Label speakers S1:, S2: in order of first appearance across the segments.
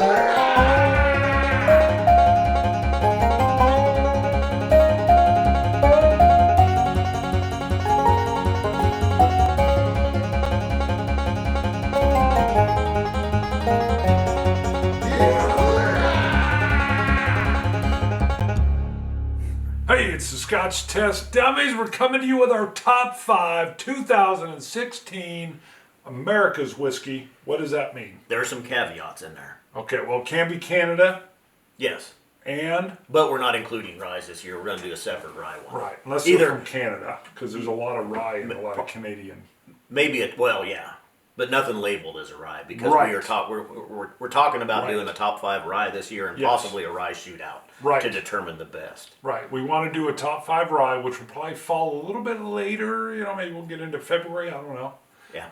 S1: Hey, it's the Scotch Test Dummies. We're coming to you with our top 5 2016 America's whiskey. What does that mean?
S2: There are some caveats in there.
S1: Okay, well, it can be Canada
S2: Yes.
S1: and...
S2: But we're not including rye this year. We're going to do a separate rye one.
S1: Right, unless
S2: Either
S1: they're from Canada, because there's a lot of rye and a lot of Canadian.
S2: maybe it. Well, yeah, but nothing labeled as a rye because
S1: Right.
S2: we're talking about
S1: Right.
S2: doing a top 5 rye this year and
S1: Yes.
S2: possibly a rye shootout
S1: Right.
S2: to determine the best.
S1: Right, we want to do a top 5 rye, which will probably fall a little bit later. You know, maybe we'll get into February, I don't know.
S2: Yeah.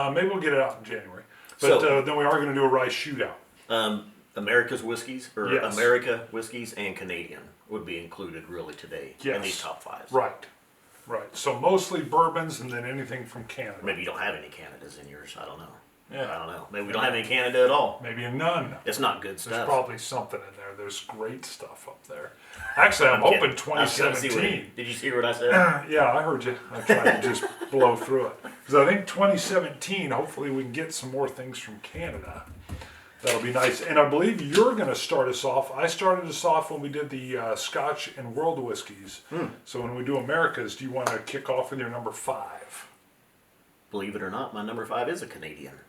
S1: Maybe we'll get it out in January. But
S2: So-
S1: then we are going to do a rye shootout.
S2: America's whiskeys or
S1: Yes.
S2: America whiskeys and Canadian would be included really today in
S1: Yes.
S2: these top 5.
S1: Right, right. So mostly bourbons and then anything from Canada.
S2: Maybe you don't have any Canadas in yours. I don't know.
S1: Yeah.
S2: I don't know. Maybe we don't have any Canada at all.
S1: Maybe a none.
S2: It's not good
S1: There's
S2: stuff.
S1: probably something in there. There's great stuff up there. Actually, I'm
S2: kidding.
S1: hoping
S2: I was gonna see what
S1: 2017.
S2: did you see what I said?
S1: Yeah, I heard you. I tried to just blow through it. Because I think 2017, hopefully we can get some more things from Canada. That'll be nice. And I believe you're going to start us off. I started us off when we did the Scotch and World Whiskies. So when we do Americas, do you want to kick off with your number 5?
S2: Believe it or not, my number 5 is a Canadian.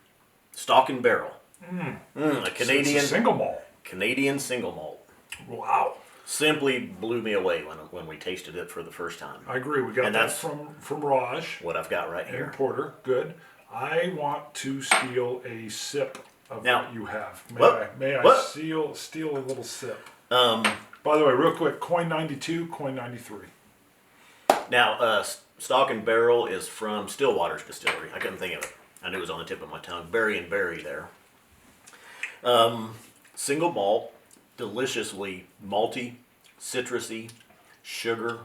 S2: Stock and Barrel. A Canadian
S1: So it's a single malt.
S2: Canadian single malt.
S1: Wow.
S2: Simply blew me away when we tasted it for the first time.
S1: I agree. We got
S2: And
S1: that
S2: that's
S1: from Raj
S2: what I've got right
S1: and
S2: here.
S1: Porter. Good. I want to steal a sip of
S2: Now-
S1: what you have.
S2: What?
S1: May I
S2: What?
S1: steal a little sip? By the way, real quick, coin 92, coin 93.
S2: Now, Stock and Barrel is from Stillwater's distillery. I couldn't think of it. I knew it was on the tip of my tongue. Berry and Berry there. Single malt, deliciously malty, citrusy, sugar.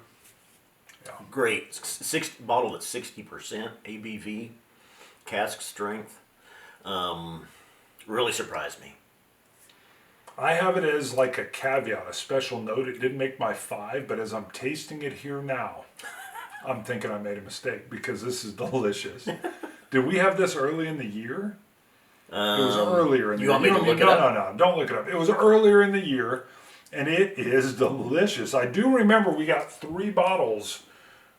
S1: Yeah.
S2: Great. Bottled at 60% ABV, cask strength. Really surprised me.
S1: I have it as like a caveat, a special note. It didn't make my 5, but as I'm tasting it here now, I'm thinking I made a mistake because this is delicious. Did we have this early in the year? It was earlier in the year.
S2: You want me to look it
S1: no,
S2: up?
S1: No, don't look it up. It was earlier in the year, and it is delicious. I do remember we got 3 bottles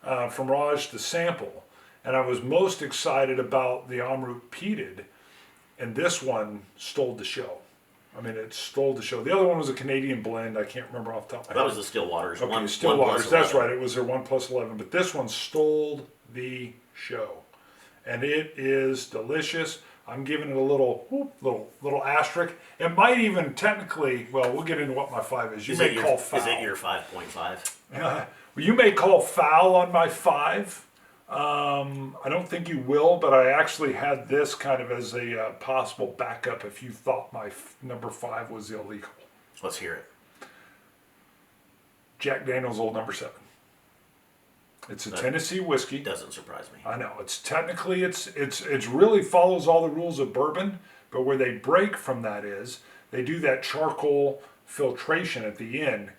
S1: from Raj to sample, and I was most excited about the Amrut Peated, and this one stole the show. I mean, it stole the show. The other one was a Canadian blend. I can't remember off the top of my head.
S2: That was the Stillwater's.
S1: Okay, Stillwater's. That's right. It was their 1+11, but this one stole the show, and it is delicious. I'm giving it a little asterisk. It might even technically. Well, we'll get into what my 5 is. You may call foul.
S2: Is it your 5.5?
S1: Well, you may call foul on my 5. I don't think you will, but I actually had this kind of as a possible backup if you thought my number 5 was illegal.
S2: Let's hear it.
S1: Jack Daniel's Old Number 7. It's a Tennessee whiskey.
S2: Doesn't surprise me.
S1: I know it's technically it's really follows all the rules of bourbon, but where they break from that is they do that charcoal filtration at the end,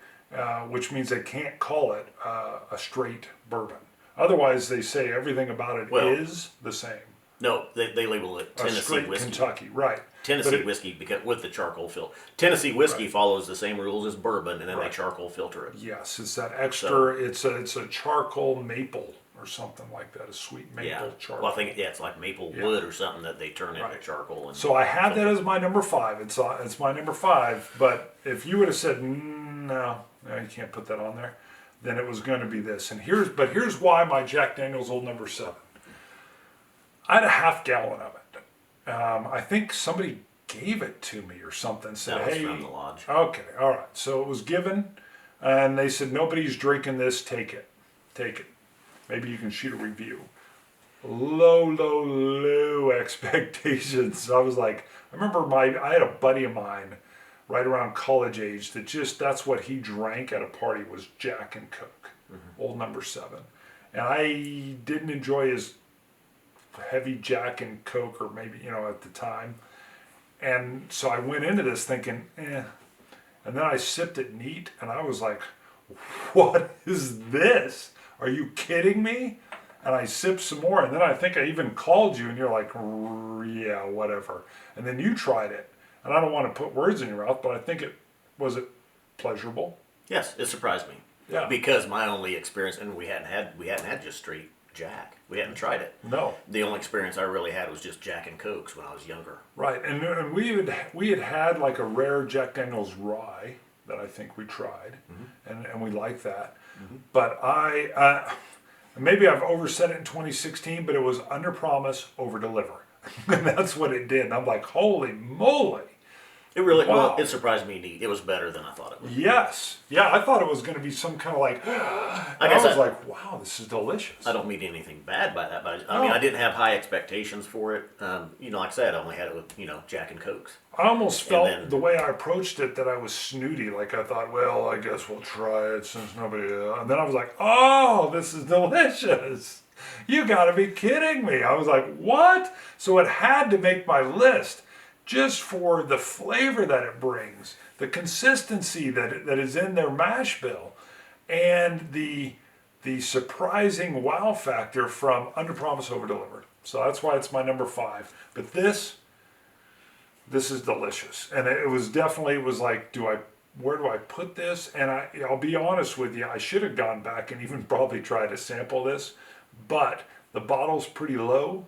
S1: which means they can't call it a straight bourbon. Otherwise, they say everything about it is the same.
S2: No, they label it Tennessee
S1: straight
S2: whiskey.
S1: Kentucky, right?
S2: Tennessee whiskey because with the charcoal filter. Tennessee whiskey follows the same rules as bourbon, and then they charcoal filter it.
S1: Yes, it's that extra. It's a charcoal maple or something like that. A sweet maple charcoal.
S2: Well, I think it's like maple wood or something that they turn into charcoal. And
S1: so I had that as my number 5. It's my number 5. But if you would have said no, you can't put that on there, then it was going to be this. And here's why my Jack Daniel's Old Number 7. I had a half gallon of it. I think somebody gave it to me or something. Said,
S2: that was
S1: hey,
S2: from the lodge.
S1: Okay, all right. So it was given, and they said, nobody's drinking this. Take it. Maybe you can shoot a review. Low expectations. I was like, I remember I had a buddy of mine right around college age that's what he drank at a party was Jack and Coke, Old Number 7. And I didn't enjoy his heavy Jack and Coke, or maybe, at the time. And so I went into this thinking, eh. And then I sipped it neat, and I was like, what is this? Are you kidding me? And I sipped some more, and then I think I even called you, and you're like, yeah, whatever. And then you tried it. And I don't want to put words in your mouth, but I think was it pleasurable?
S2: Yes, it surprised me.
S1: Yeah.
S2: Because my only experience, and we hadn't had just straight Jack. We hadn't tried it.
S1: No.
S2: The only experience I really had was just Jack and Cokes when I was younger.
S1: Right, and we had like a rare Jack Daniel's rye that I think we tried, and we liked that. But maybe I've oversaid it in 2016, but it was under promise, over deliver, and that's what it did. And I'm like, holy moly!
S2: It really,
S1: Wow.
S2: well, it surprised me neat. It was better than I thought it would.
S1: Yes, yeah, I thought it was going to be some kind of like. I was like, wow, this is delicious.
S2: I don't mean anything bad by that, but I mean, I didn't have high expectations for it. Like I said, I only had it with, Jack and Cokes.
S1: I almost felt the way I approached it that I was snooty. Like I thought, well, I guess we'll try it since nobody. And then I was like, oh, this is delicious. You got to be kidding me. I was like, what? So it had to make my list just for the flavor that it brings, the consistency that is in their mash bill, and the surprising wow factor from under promise, over delivered. So that's why it's my number 5. But this is delicious, and it was like, where do I put this? And I'll be honest with you, I should have gone back and even probably tried to sample this, but the bottle's pretty low,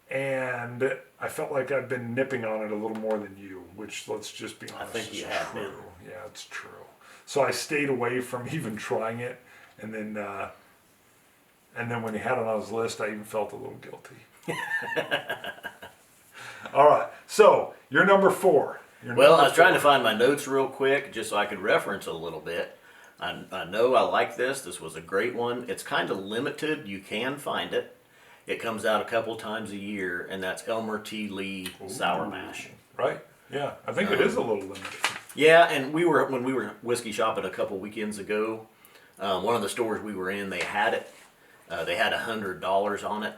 S1: and I felt like I've been nipping on it a little more than you, which, let's just be honest,
S2: I think you
S1: is
S2: have
S1: true.
S2: been.
S1: Yeah, it's true. So I stayed away from even trying it, and then when he had it on his list, I even felt a little guilty. All right, so you're number 4.
S2: Well, I was trying to find my notes real quick just so I could reference a little bit. I know I like this. This was a great one. It's kind of limited. You can find it. It comes out a couple times a year, and that's Elmer T. Lee Sour Mash.
S1: Right, yeah. I think it is a little limited.
S2: Yeah, and when we were whiskey shopping a couple weekends ago, one of the stores we were in, they had it. They had $100 on it,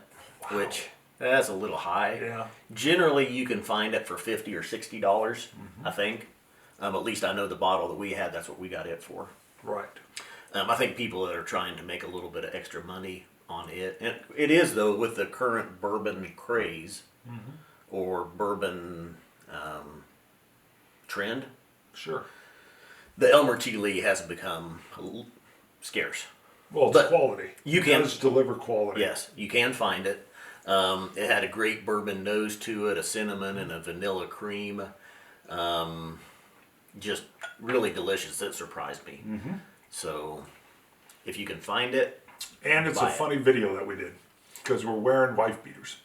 S2: which that's a little high.
S1: Yeah.
S2: Generally, you can find it for $50 or $60, I think. At least I know the bottle that we had, that's what we got it for.
S1: Right.
S2: I think people that are trying to make a little bit of extra money on it, and it is, though, with the current bourbon craze or bourbon trend.
S1: Sure.
S2: The Elmer T. Lee has become scarce.
S1: Well, it's quality.
S2: You can
S1: deliver quality.
S2: Yes, you can find it. It had a great bourbon nose to it, a cinnamon and a vanilla cream. Just really delicious. It surprised me. So, if you can find it,
S1: and it's a funny video that we did because we're wearing wife beaters.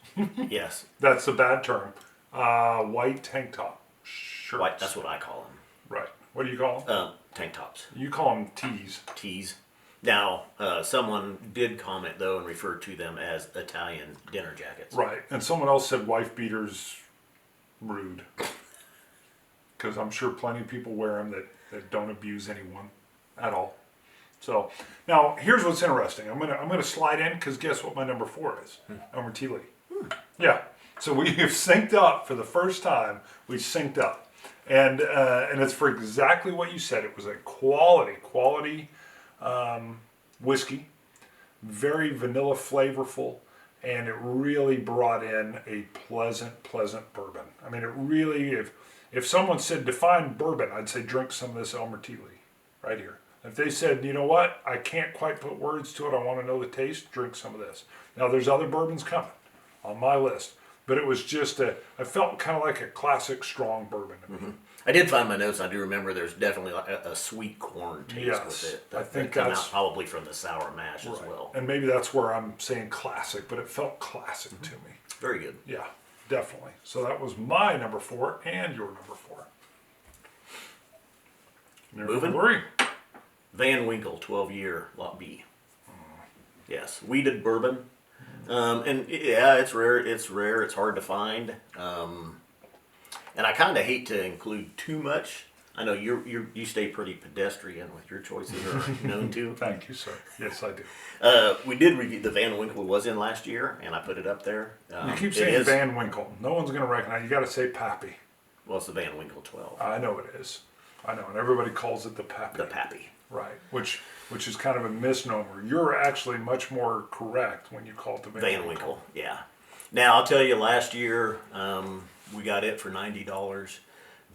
S2: Yes,
S1: That's a bad term. White tank top shirts.
S2: white. That's what I call them.
S1: Right. What do you call them?
S2: Tank tops,
S1: You call them tees.
S2: tees. Now, someone did comment though and referred to them as Italian dinner jackets.
S1: Right. And someone else said wife beaters rude. Because I'm sure plenty of people wear them that don't abuse anyone at all. So now here's what's interesting. I'm gonna slide in because guess what my number 4 is? Elmer T. Lee. Yeah. So we have synced up for the first time. We synced up, and it's for exactly what you said. It was a quality whiskey, very vanilla flavorful, and it really brought in a pleasant bourbon. I mean, it really, if someone said define bourbon, I'd say drink some of this Elmer T. Lee right here. If they said, you know what, I can't quite put words to it, I want to know the taste, drink some of this. Now there's other bourbons coming on my list, but it was just I felt kind of like a classic strong bourbon to me.
S2: I did find my notes. I do remember there's definitely like a sweet corn taste
S1: Yes,
S2: with it.
S1: I think
S2: that come
S1: that's-
S2: out probably from the sour mash as well.
S1: And maybe that's where I'm saying classic, but it felt classic to me.
S2: Very good.
S1: Yeah, definitely. So that was my number 4 and your number 4.
S2: Moving.
S1: Number 3.
S2: Van Winkle 12-year Lot B. Yes, weeded bourbon. And yeah, it's rare. It's hard to find. And I kind of hate to include too much. I know you stay pretty pedestrian with your choices, are known to.
S1: Thank you, sir. Yes, I do.
S2: We did review the Van Winkle was in last year, and I put it up there.
S1: You keep
S2: It
S1: saying
S2: is-
S1: Van Winkle. No one's going to recognize. You got to say Pappy.
S2: Well, it's the Van Winkle 12.
S1: I know it is. I know, and everybody calls it the Pappy.
S2: The Pappy.
S1: Right, which is kind of a misnomer. You're actually much more correct when you call it the
S2: Van Winkle, yeah. Now, I'll tell you, last year, we got it for $90.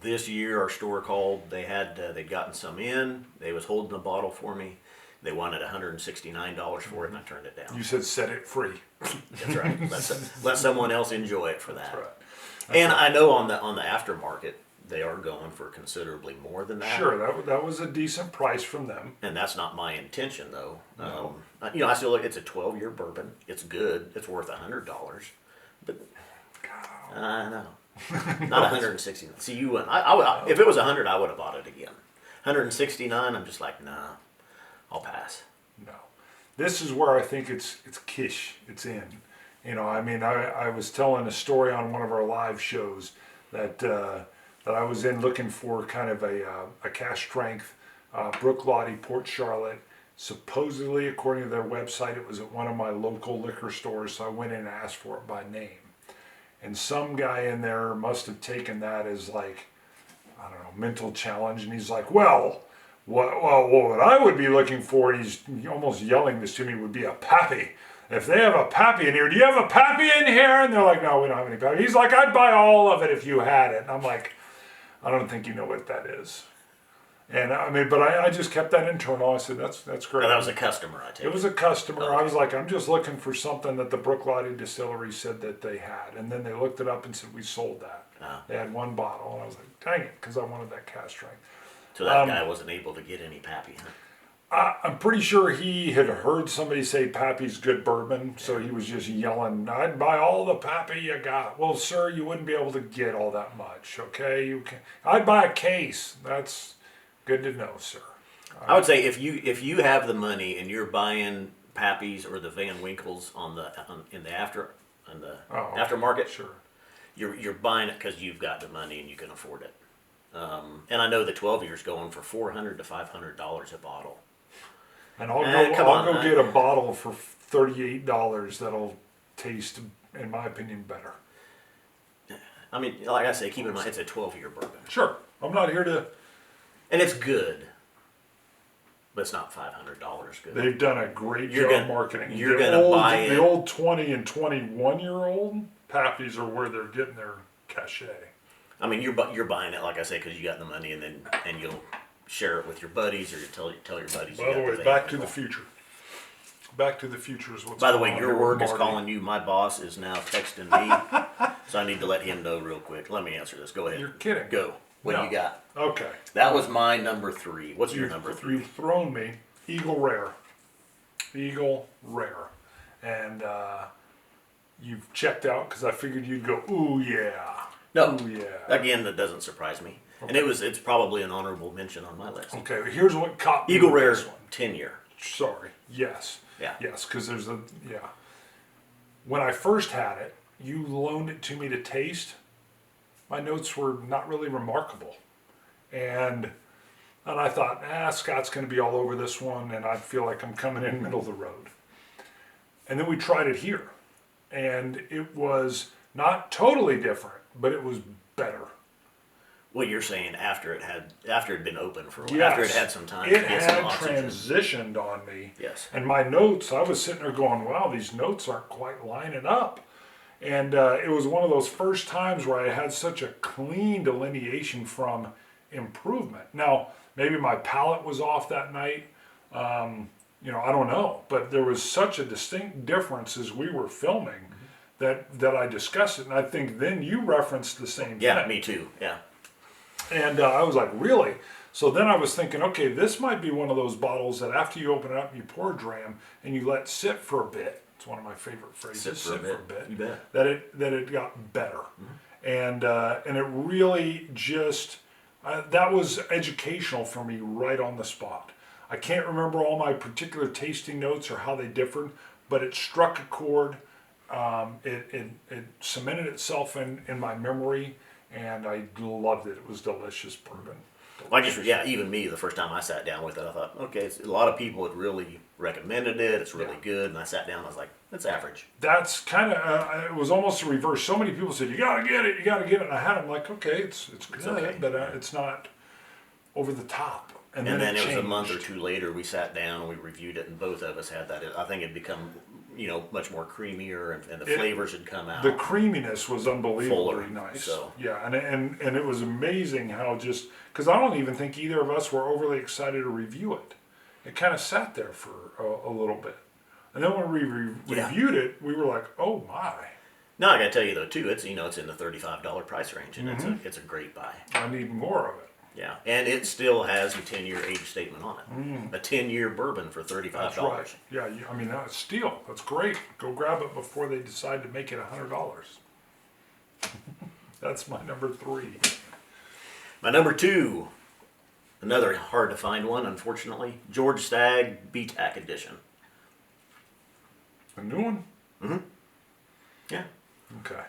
S2: This year, our store called. They'd gotten some in. They was holding a bottle for me. They wanted $169 for it, and I turned it down.
S1: You said set it free.
S2: That's right. Let someone else enjoy it for that.
S1: That's right.
S2: And I know on the aftermarket, they are going for considerably more than that.
S1: Sure, that was a decent price from them.
S2: And that's not my intention, though.
S1: No.
S2: I still look. It's a 12-year bourbon. It's good. It's worth $100. But I know, not 160. See, you wouldn't. I would. If it was 100, I would have bought it again. 169. I'm just like, nah, I'll pass.
S1: No, this is where I think it's kish. It's in. I mean, I was telling a story on one of our live shows that I was in looking for kind of a cash strength Brook Lottie Port Charlotte. Supposedly, according to their website, it was at one of my local liquor stores, so I went in and asked for it by name. And some guy in there must have taken that as like, I don't know, mental challenge, and he's like, well, what I would be looking for, and he's almost yelling this to me, would be a Pappy. If they have a Pappy in here, do you have a Pappy in here? And they're like, no, we don't have any Pappy. He's like, I'd buy all of it if you had it. And I'm like, I don't think you know what that is. And I mean, but I just kept that internal. I said, that's great.
S2: Well, that was a customer, I take it.
S1: It was a customer.
S2: Okay.
S1: I was like, I'm just looking for something that the Brook Lottie Distillery said that they had. And then they looked it up and said, we sold that. They had one bottle. And I was like, dang it, because I wanted that cash strength.
S2: So that guy wasn't able to get any Pappy, huh?
S1: I'm pretty sure he had heard somebody say Pappy's good bourbon, so he was just yelling, I'd buy all the Pappy you got. Well, sir, you wouldn't be able to get all that much, okay? I'd buy a case. That's good to know, sir.
S2: I would say if you have the money and you're buying Pappy's or the Van Winkles in the aftermarket,
S1: Sure.
S2: you're buying it because you've got the money and you can afford it. And I know the 12 years going for $400 to $500 a bottle.
S1: And I'll go get a bottle for $38 that'll taste, in my opinion, better.
S2: I mean, like I say, keep in mind it's a 12-year bourbon.
S1: Sure. I'm not here to...
S2: And it's good, but it's not $500 good.
S1: They've done a great job marketing.
S2: You're going to buy it.
S1: The old 20 and 21-year-old Pappies are where they're getting their cachet.
S2: I mean, you're buying it, like I say, because you got the money, and you'll share it with your buddies, or you tell your buddies.
S1: By the way, Back to the Future. Back to the Future is what's
S2: By the
S1: going
S2: way,
S1: on
S2: your
S1: here
S2: work
S1: with
S2: is
S1: Marty.
S2: calling you. My boss is now texting me, so I need to let him know real quick. Let me answer this. Go ahead.
S1: You're kidding.
S2: Go. What do you got?
S1: Okay.
S2: That was my number 3. What's your number 3?
S1: You've thrown me Eagle Rare. Eagle Rare. And you've checked out because I figured you'd go, ooh, yeah.
S2: No.
S1: Ooh, yeah.
S2: Again, that doesn't surprise me. Okay. And it's probably an honorable mention on my list.
S1: Okay, here's what caught me.
S2: Eagle
S1: with
S2: Rare
S1: this one.
S2: 10-year.
S1: Sorry. Yes.
S2: Yeah.
S1: Yes, because when I first had it, you loaned it to me to taste. My notes were not really remarkable. And I thought, Scott's going to be all over this one, and I feel like I'm coming in middle of the road. And then we tried it here. And it was not totally different, but it was better.
S2: Well, you're saying after it had been open for a while,
S1: Yes.
S2: after it had some time
S1: It
S2: to get some
S1: had
S2: oxygen.
S1: transitioned on me.
S2: Yes.
S1: And my notes, I was sitting there going, wow, these notes aren't quite lining up. And it was one of those first times where I had such a clean delineation from improvement. Now, maybe my palate was off that night. I don't know. But there was such a distinct difference as we were filming that I discussed it. And I think then you referenced the same thing.
S2: Yeah, me too. Yeah.
S1: And I was like, really? So then I was thinking, okay, this might be one of those bottles that after you open it up, you pour a dram and you let sit for a bit. It's one of my favorite phrases.
S2: Sit for a bit. You bet.
S1: That it got better, and it really just that was educational for me right on the spot. I can't remember all my particular tasting notes or how they differed, but it struck a chord. It cemented itself in my memory, and I loved it. It was delicious bourbon.
S2: Well, even me, the first time I sat down with it, I thought, okay, a lot of people had really recommended it. It's really good. And I sat down, I was like, it's average.
S1: That's kind of, it was almost a reverse. So many people said, you got to get it, you got to get it. And I had them like, okay, it's good,
S2: okay.
S1: but it's not over the top.
S2: And then it was a month or two later, we sat down and we reviewed it, and both of us had that. I think it had become, much more creamier, and the flavors had come out.
S1: The creaminess was unbelievably
S2: Fuller,
S1: nice.
S2: so.
S1: Yeah, and it was amazing how because I don't even think either of us were overly excited to review it. It kind of sat there for a little bit. And then when we reviewed it, we were like, oh my.
S2: No, I got to tell you though too, it's it's in the $35 price range, and it's a great buy.
S1: I need more of it.
S2: Yeah, and it still has a 10-year age statement on it. A 10-year bourbon for $35.
S1: That's right. Yeah, I mean, that's steal. That's great. Go grab it before they decide to make it $100. That's my number 3.
S2: My number 2, another hard to find one, unfortunately, George Stagg BTAC edition.
S1: A new one?
S2: Mm-hmm. Yeah.
S1: Okay.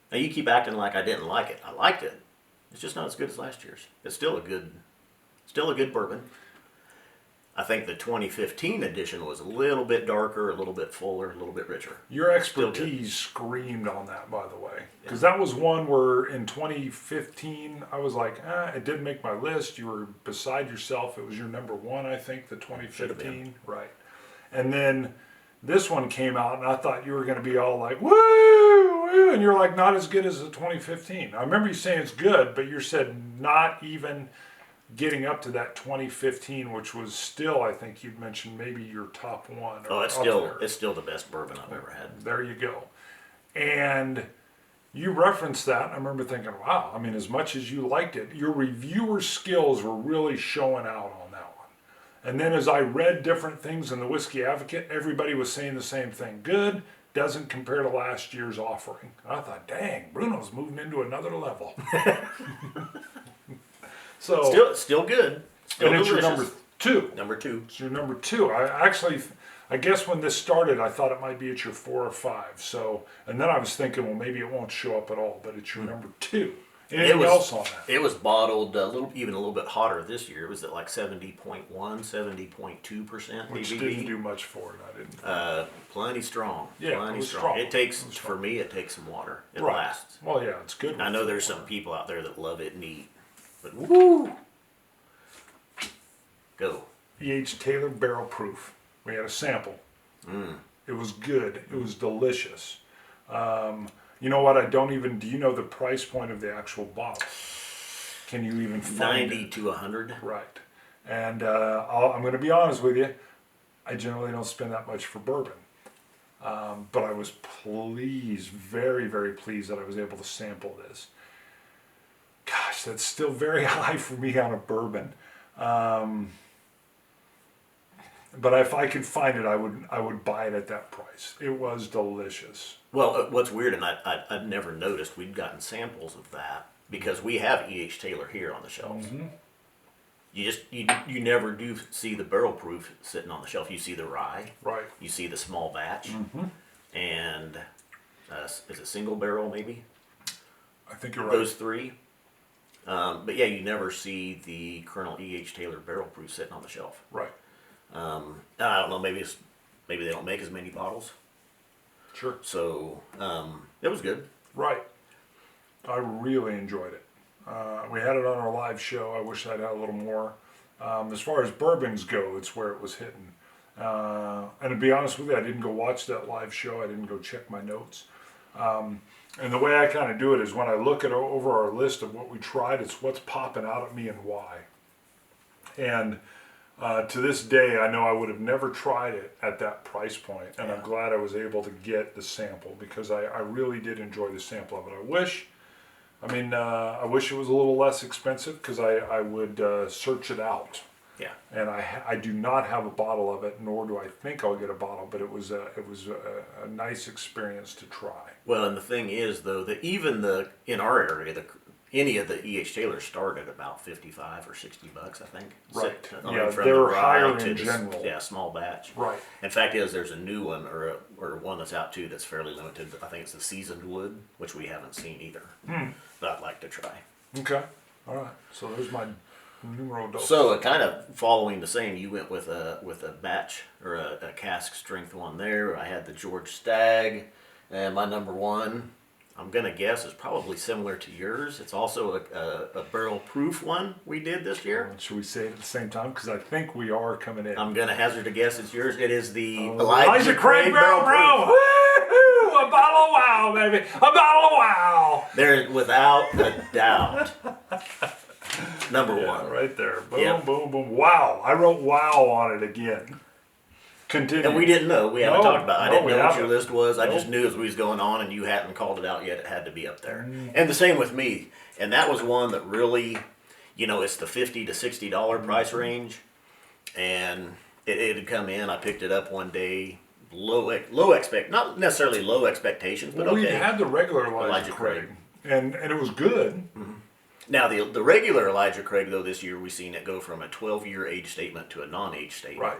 S2: Now you keep acting like I didn't like it. I liked it. It's just not as good as last year's. It's still a good bourbon. I think the 2015 edition was a little bit darker, a little bit fuller, a little bit richer.
S1: Your expertise screamed on that, by the way. Because that was one where in 2015, I was like, it didn't make my list. You were beside yourself. It was your number 1, I think, the 2015. Right. And then this one came out, and I thought you were going to be all like, woo, woo, and you're like, not as good as the 2015. I remember you saying it's good, but you said not even getting up to that 2015, which was still, I think you'd mentioned maybe your top 1.
S2: Oh, it's still the best bourbon I've ever had.
S1: There you go. And you referenced that. I remember thinking, wow, I mean, as much as you liked it, your reviewer skills were really showing out on that one. And then as I read different things in the Whiskey Advocate, everybody was saying the same thing. Good, doesn't compare to last year's offering. And I thought, dang, Bruno's moving into another level. So
S2: still good. Still
S1: and it's
S2: delicious.
S1: your number 2.
S2: Number 2.
S1: It's your number 2. I guess when this started, I thought it might be at your 4 or 5. So, and then I was thinking, well, maybe it won't show up at all. But it's your number 2. Anything else on that?
S2: It was bottled a little bit hotter this year. It was at like 70.1, 70.2%
S1: Which
S2: ABV.
S1: didn't do much for it. I didn't.
S2: Plenty strong.
S1: Yeah,
S2: plenty
S1: it was
S2: strong.
S1: strong.
S2: It takes for me. It takes some water. It
S1: Right.
S2: lasts.
S1: Well, yeah, it's good.
S2: I know there's some people out there that love it neat, but woo, go.
S1: E.H. Taylor Barrel Proof. We had a sample. It was good. It was delicious. You know what? Do you know the price point of the actual bottle? Can you even find
S2: 90 to 100.
S1: Right. And I'm going to be honest with you. I generally don't spend that much for bourbon. But I was pleased, very, very pleased that I was able to sample this. Gosh, that's still very high for me on a bourbon. But if I could find it, I would buy it at that price. It was delicious.
S2: Well, what's weird, and I'd never noticed, we'd gotten samples of that because we have E.H. Taylor here on the shelf. Mm-hmm. You never do see the barrel proof sitting on the shelf. You see the rye,
S1: right?
S2: You see the small batch, and is it single barrel maybe?
S1: I think you're right.
S2: Those 3. But yeah, you never see the Colonel E.H. Taylor barrel proof sitting on the shelf.
S1: Right.
S2: I don't know. Maybe they don't make as many bottles.
S1: Sure.
S2: So it was good.
S1: Right. I really enjoyed it. We had it on our live show. I wish I'd had a little more. As far as bourbons go, it's where it was hitting. And to be honest with you, I didn't go watch that live show. I didn't go check my notes. And the way I kind of do it is when I look at over our list of what we tried, it's what's popping out at me and why. And to this day, I know I would have never tried it at that price point, and I'm glad I was able to get the sample because I really did enjoy the sample of it. I wish it was a little less expensive because I would search it out.
S2: Yeah.
S1: And I do not have a bottle of it, nor do I think I'll get a bottle, but it was a nice experience to try.
S2: Well, and the thing is, though, that even in our area, any of the E.H. Taylor start at about $55 or $60, I think.
S1: Right.
S2: From
S1: they're
S2: the rye
S1: higher
S2: to
S1: in general.
S2: Yeah, small batch.
S1: Right.
S2: In fact, there's a new one or one that's out too that's fairly limited. I think it's the seasoned wood, which we haven't seen either. But I'd like to try.
S1: Okay. All right. So there's my Numero dos.
S2: So kind of following the same, you went with a batch or a cask strength one there. I had the George Stagg, and my number one, I'm gonna guess, is probably similar to yours. It's also a barrel proof one we did this year.
S1: Should we say it at the same time? Because I think we are coming in.
S2: I'm gonna hazard a guess it's yours. It is the
S1: Elijah Craig Barrel Proof. Woo! A bottle of wow, baby. A bottle of wow.
S2: There, without a doubt. Number one.
S1: Right there. Boom,
S2: Yep.
S1: boom, boom. Wow. I wrote wow on it again. Continue.
S2: And we didn't know. We haven't
S1: No,
S2: talked about it. I
S1: no,
S2: didn't
S1: we
S2: know what your
S1: haven't.
S2: list was. I
S1: Nope.
S2: just knew as we was going on and you hadn't called it out yet, it had to be up there. And the same with me. And that was one that really, it's the $50 to $60 price range. And it had come in. I picked it up one day. Not necessarily low expectations, but
S1: Well, we
S2: okay.
S1: had the regular Elijah Craig. And it was good.
S2: Now, the regular Elijah Craig, though, this year we've seen it go from a 12-year age statement to a non-age statement.
S1: Right.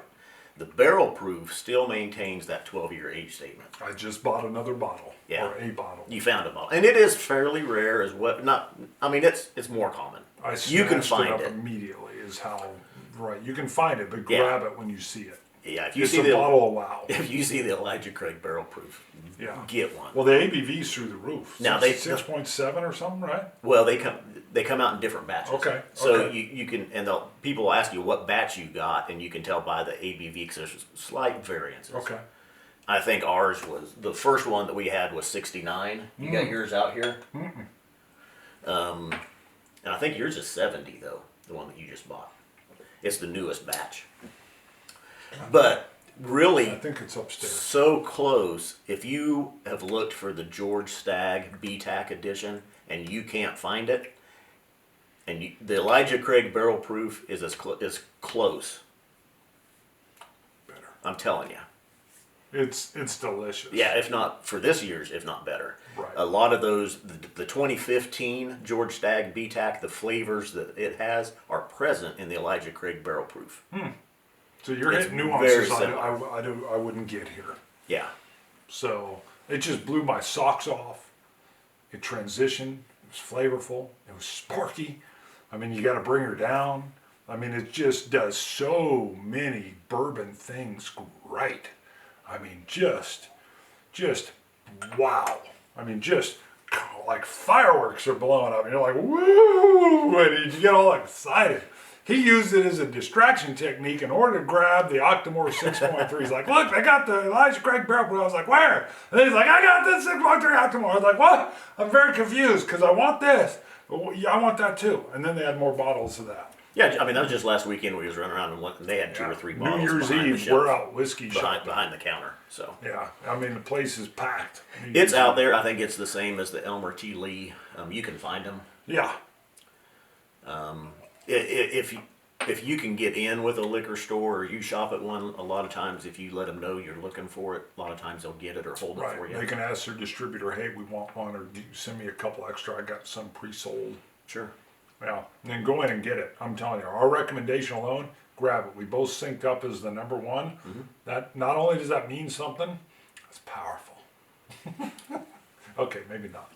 S2: The barrel proof still maintains that 12-year age statement.
S1: I just bought another bottle.
S2: Yeah.
S1: Or a bottle.
S2: You found a bottle, and it is fairly rare as what. It's more common. You can
S1: snatched
S2: find
S1: it up
S2: it.
S1: immediately is how, right. You can find it, but
S2: Yeah.
S1: grab it when you see it.
S2: Yeah, if you
S1: It's
S2: see
S1: a
S2: the
S1: bottle of wow.
S2: if you see the Elijah Craig barrel proof,
S1: Yeah.
S2: get one.
S1: Well, the ABV's through the roof.
S2: Now,
S1: 6.7 or something, right?
S2: Well, they come out in different batches.
S1: Okay,
S2: So
S1: okay.
S2: you can, and people will ask you what batch you got, and you can tell by the ABV because there's slight variances.
S1: Okay.
S2: I think ours was the first one that we had was 69. You got yours out here. And I think yours is 70 though, the one that you just bought. It's the newest batch. But really,
S1: I think it's upstairs.
S2: so close. If you have looked for the George Stagg BTAC edition and you can't find it, and the Elijah Craig barrel proof is as close.
S1: Better.
S2: I'm telling you.
S1: It's delicious.
S2: Yeah, if not for this year's, if not better.
S1: Right.
S2: A lot of those, the 2015 George Stagg BTAC, the flavors that it has are present in the Elijah Craig barrel proof.
S1: So you're
S2: It's
S1: hitting nuances
S2: very
S1: I wouldn't get here.
S2: Yeah.
S1: So it just blew my socks off. It transitioned. It was flavorful. It was sparky. I mean, you got to bring her down. I mean, it just does so many bourbon things great. I mean, just wow. I mean, just like fireworks are blowing up. And you're like, woo! And you get all excited. He used it as a distraction technique in order to grab the Octomore 6.3. He's like, look, I got the Elijah Craig barrel proof. I was like, where? And then he's like, I got the 6.3 Octomore. I was like, what? I'm very confused because I want this. But yeah, I want that too. And then they had more bottles of that.
S2: Yeah, I mean, that was just last weekend we was running around and they had two or three bottles
S1: New Year's
S2: behind the
S1: Eve,
S2: shelf,
S1: we're out whiskey shopping.
S2: behind the counter. So
S1: Yeah, I mean, the place is packed.
S2: it's out there. I think it's the same as the Elmer T. Lee. You can find them.
S1: Yeah.
S2: If you can get in with a liquor store or you shop at one, a lot of times if you let them know you're looking for it, a lot of times they'll get it or hold it for
S1: Right.
S2: you.
S1: They can ask their distributor, hey, we want one, or do you send me a couple extra. I got some pre-sold.
S2: Sure.
S1: Yeah, and then go in and get it. I'm telling you, our recommendation alone, grab it. We both synced up as the number one. That not only does that mean something, it's powerful. Okay, maybe not.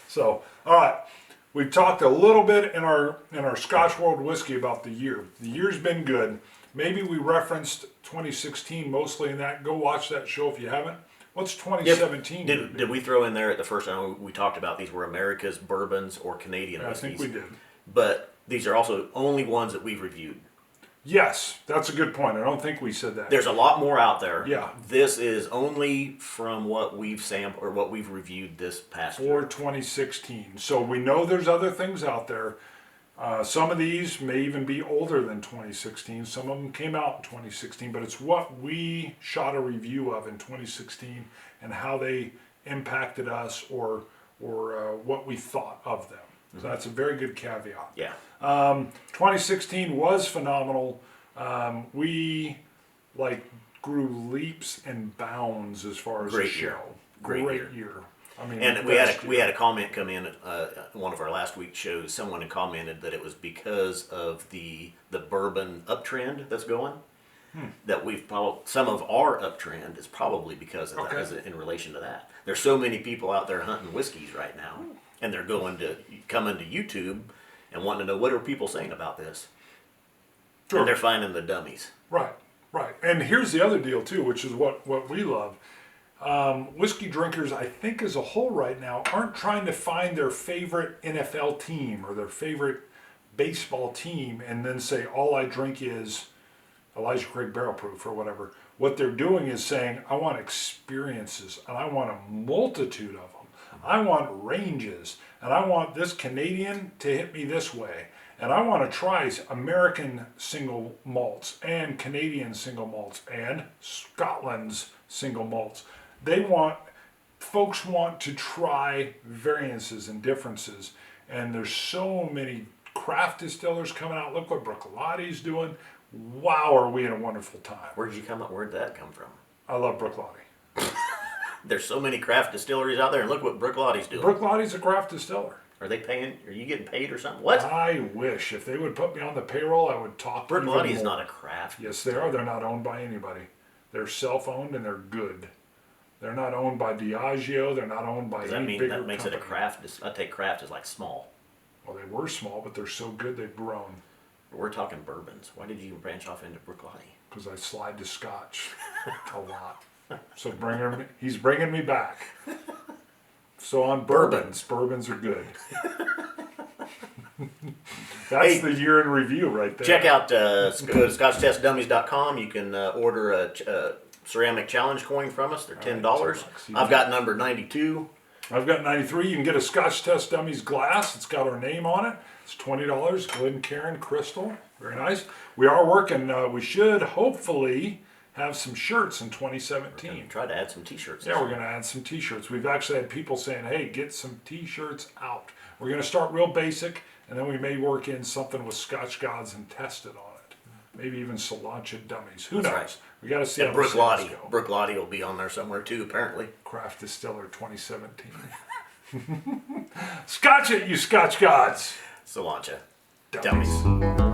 S1: So, all right, we've talked a little bit in our Scotch World Whiskey about the year. The year's been good. Maybe we referenced 2016 mostly in that. Go watch that show if you haven't. What's 2017?
S2: Did we throw in there at the first time we talked about these were America's bourbons or Canadian
S1: I
S2: whiskeys?
S1: think we did.
S2: But these are also only ones that we've reviewed.
S1: Yes, that's a good point. I don't think we said that.
S2: There's a lot more out there.
S1: Yeah.
S2: This is only from what we've sampled or what we've reviewed this past year.
S1: For 2016. So we know there's other things out there. Some of these may even be older than 2016. Some of them came out in 2016, but it's what we shot a review of in 2016 and how they impacted us or what we thought of them. So that's a very good caveat.
S2: Yeah.
S1: 2016 was phenomenal. We grew leaps and bounds as far as the
S2: Great year.
S1: show.
S2: Great
S1: year. I mean,
S2: And
S1: best
S2: we
S1: year.
S2: had a comment come in one of our last week's shows. Someone had commented that it was because of the bourbon uptrend that's going. That we've probably some of our uptrend is probably because of that,
S1: Okay.
S2: in relation to that. There's so many people out there hunting whiskeys right now, and they're coming to YouTube and wanting to know what are people saying about this.
S1: Sure.
S2: And they're finding the dummies.
S1: Right, right. And here's the other deal too, which is what we love. Whiskey drinkers, I think as a whole right now, aren't trying to find their favorite NFL team or their favorite baseball team and then say, all I drink is Elijah Craig Barrel Proof or whatever. What they're doing is saying, I want experiences and I want a multitude of them. I want ranges and I want this Canadian to hit me this way. And I want to try American single malts and Canadian single malts and Scotland's single malts. Folks want to try variances and differences. And there's so many craft distillers coming out. Look what Bruichlotti's doing. Wow, are we in a wonderful time.
S2: Where'd that come from?
S1: I love Bruichladdich.
S2: There's so many craft distilleries out there, and look what Bruichlotti's doing.
S1: Bruichlotti's a craft distiller.
S2: Are you getting paid or something? What?
S1: I wish. If they would put me on the payroll, I would talk even more.
S2: Bruichlotti's not a craft.
S1: Yes, they are. They're not owned by anybody. They're self-owned and they're good. They're not owned by Diageo. They're not owned by
S2: Does that
S1: any
S2: mean
S1: bigger
S2: that makes
S1: company.
S2: it a craft? I take craft as like small.
S1: Well, they were small, but they're so good they've grown.
S2: We're talking bourbons. Why did you branch off into Bruichladdich?
S1: Because I slide to Scotch a lot. So he's bringing me back. So on bourbons are good. That's the year in review right there.
S2: Check out go to ScotchTestDummies.com. You can order a ceramic challenge coin from us. They're $10.
S1: $10.
S2: I've got number 92.
S1: I've got 93. You can get a Scotch Test Dummies glass. It's got our name on it. It's $20. Glencairn Crystal. Very nice. We are working. We should hopefully have some shirts in 2017.
S2: Try to add some t-shirts.
S1: Yeah, we're going to add some t-shirts. We've actually had people saying, hey, get some t-shirts out. We're going to start real basic, and then we may work in something with Scotch Gods and test it on it. Maybe even Cilantro Dummies. Who knows?
S2: Right.
S1: We got to see
S2: And
S1: how the sales go.
S2: Bruichladdich will be on there somewhere too, apparently.
S1: Craft Distiller 2017. Scotch it, you Scotch Gods.
S2: Cilantro.
S1: Dummies.
S2: Dummies.